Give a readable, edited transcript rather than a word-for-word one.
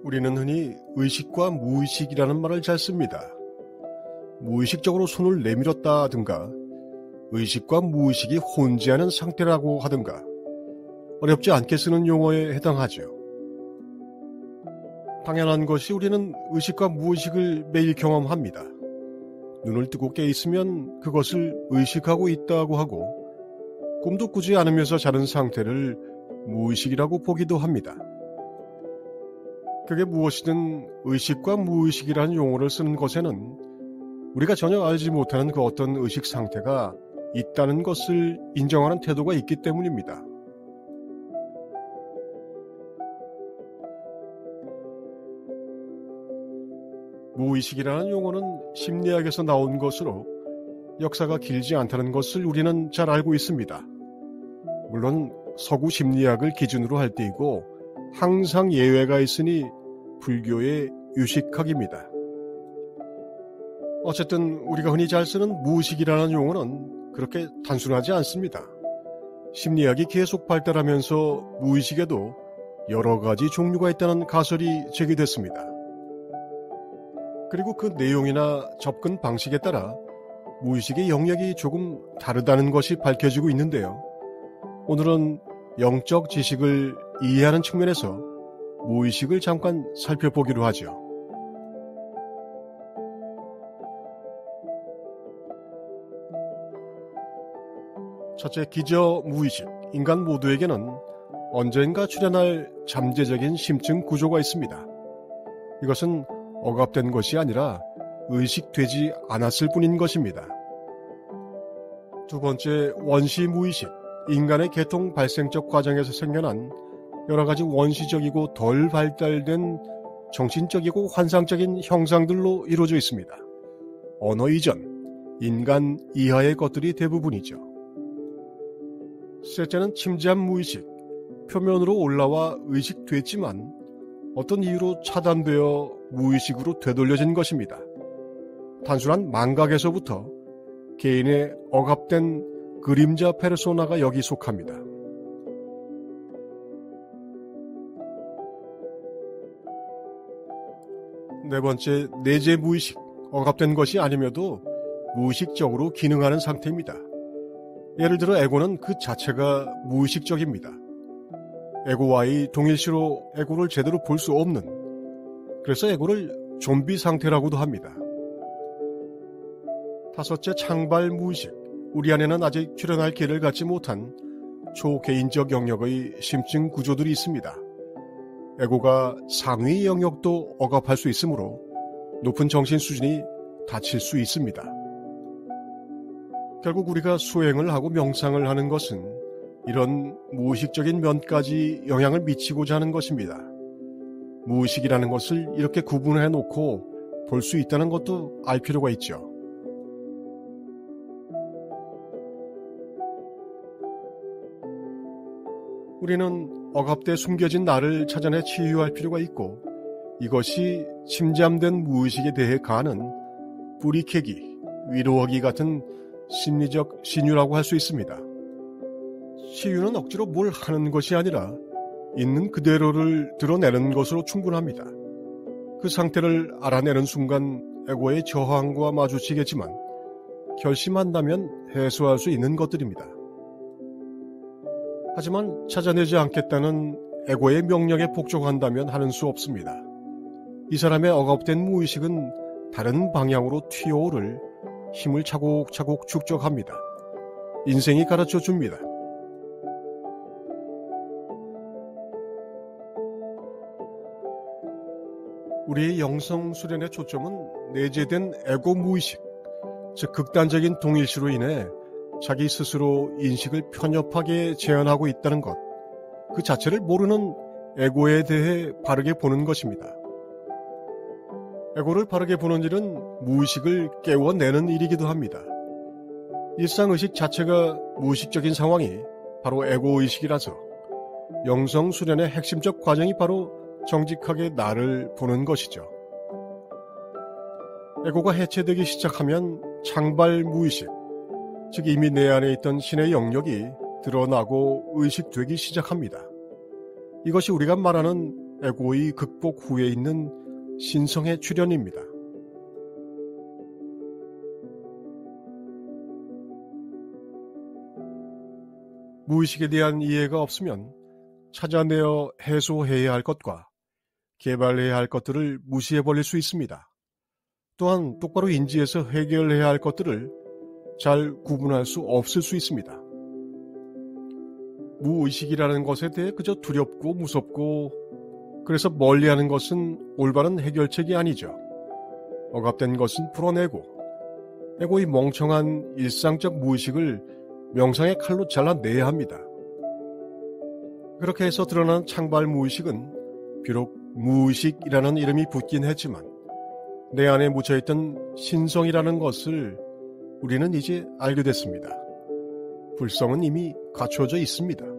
우리는 흔히 의식과 무의식이라는 말을 잘 씁니다. 무의식적으로 손을 내밀었다든가 의식과 무의식이 혼재하는 상태라고 하든가 어렵지 않게 쓰는 용어에 해당하죠. 당연한 것이 우리는 의식과 무의식을 매일 경험합니다. 눈을 뜨고 깨 있으면 그것을 의식하고 있다고 하고 꿈도 꾸지 않으면서 자는 상태를 무의식이라고 보기도 합니다. 그게 무엇이든 의식과 무의식이라는 용어를 쓰는 것에는 우리가 전혀 알지 못하는 그 어떤 의식 상태가 있다는 것을 인정하는 태도가 있기 때문입니다. 무의식이라는 용어는 심리학에서 나온 것으로 역사가 길지 않다는 것을 우리는 잘 알고 있습니다. 물론 서구 심리학을 기준으로 할 때이고 항상 예외가 있으니 불교의 유식학입니다. 어쨌든 우리가 흔히 잘 쓰는 무의식이라는 용어는 그렇게 단순하지 않습니다. 심리학이 계속 발달하면서 무의식에도 여러 가지 종류가 있다는 가설이 제기됐습니다. 그리고 그 내용이나 접근 방식에 따라 무의식의 영역이 조금 다르다는 것이 밝혀지고 있는데요. 오늘은 영적 지식을 이해하는 측면에서 무의식을 잠깐 살펴보기로 하죠. 첫째, 기저 무의식. 인간 모두에게는 언젠가 출현할 잠재적인 심층 구조가 있습니다. 이것은 억압된 것이 아니라 의식되지 않았을 뿐인 것입니다. 두 번째, 원시 무의식. 인간의 계통 발생적 과정에서 생겨난 여러 가지 원시적이고 덜 발달된 정신적이고 환상적인 형상들로 이루어져 있습니다. 언어 이전, 인간 이하의 것들이 대부분이죠. 셋째는 침잠 무의식. 표면으로 올라와 의식됐지만 어떤 이유로 차단되어 무의식으로 되돌려진 것입니다. 단순한 망각에서부터 개인의 억압된 그림자 페르소나가 여기 속합니다. 네 번째, 내재 무의식. 억압된 것이 아님에도 무의식적으로 기능하는 상태입니다. 예를 들어 에고는 그 자체가 무의식적입니다. 에고와의 동일시로 에고를 제대로 볼 수 없는, 그래서 에고를 좀비 상태라고도 합니다. 다섯째, 창발 무의식. 우리 안에는 아직 출현할 길을 갖지 못한 초개인적 영역의 심층 구조들이 있습니다. 에고가 상위 영역도 억압할 수 있으므로 높은 정신 수준이 닫힐 수 있습니다. 결국 우리가 수행을 하고 명상을 하는 것은 이런 무의식적인 면까지 영향을 미치고자 하는 것입니다. 무의식이라는 것을 이렇게 구분해 놓고 볼 수 있다는 것도 알 필요가 있죠. 우리는 억압돼 숨겨진 나를 찾아내 치유할 필요가 있고 이것이 침잠된 무의식에 대해 가는 뿌리캐기, 위로하기 같은 심리적 신유라고 할 수 있습니다. 치유는 억지로 뭘 하는 것이 아니라 있는 그대로를 드러내는 것으로 충분합니다. 그 상태를 알아내는 순간 에고의 저항과 마주치겠지만 결심한다면 해소할 수 있는 것들입니다. 하지만 찾아내지 않겠다는 에고의 명령에 복종한다면 하는 수 없습니다. 이 사람의 억압된 무의식은 다른 방향으로 튀어오를 힘을 차곡차곡 축적합니다. 인생이 가르쳐 줍니다. 우리의 영성 수련의 초점은 내재된 에고 무의식, 즉 극단적인 동일시로 인해 자기 스스로 인식을 편협하게 제한하고 있다는 것, 그 자체를 모르는 에고에 대해 바르게 보는 것입니다. 에고를 바르게 보는 일은 무의식을 깨워내는 일이기도 합니다. 일상의식 자체가 무의식적인 상황이 바로 에고의식이라서 영성 수련의 핵심적 과정이 바로 정직하게 나를 보는 것이죠. 에고가 해체되기 시작하면 창발 무의식, 즉 이미 내 안에 있던 신의 영역이 드러나고 의식되기 시작합니다. 이것이 우리가 말하는 에고의 극복 후에 있는 신성의 출현입니다. 무의식에 대한 이해가 없으면 찾아내어 해소해야 할 것과 개발해야 할 것들을 무시해버릴 수 있습니다. 또한 똑바로 인지해서 해결해야 할 것들을 잘 구분할 수 없을 수 있습니다. 무의식이라는 것에 대해 그저 두렵고 무섭고 그래서 멀리하는 것은 올바른 해결책이 아니죠. 억압된 것은 풀어내고 에고의 멍청한 일상적 무의식을 명상의 칼로 잘라내야 합니다. 그렇게 해서 드러난 창발 무의식은 비록 무의식이라는 이름이 붙긴 했지만 내 안에 묻혀있던 신성이라는 것을 우리는 이제 알게 됐습니다. 불성은 이미 갖춰져 있습니다.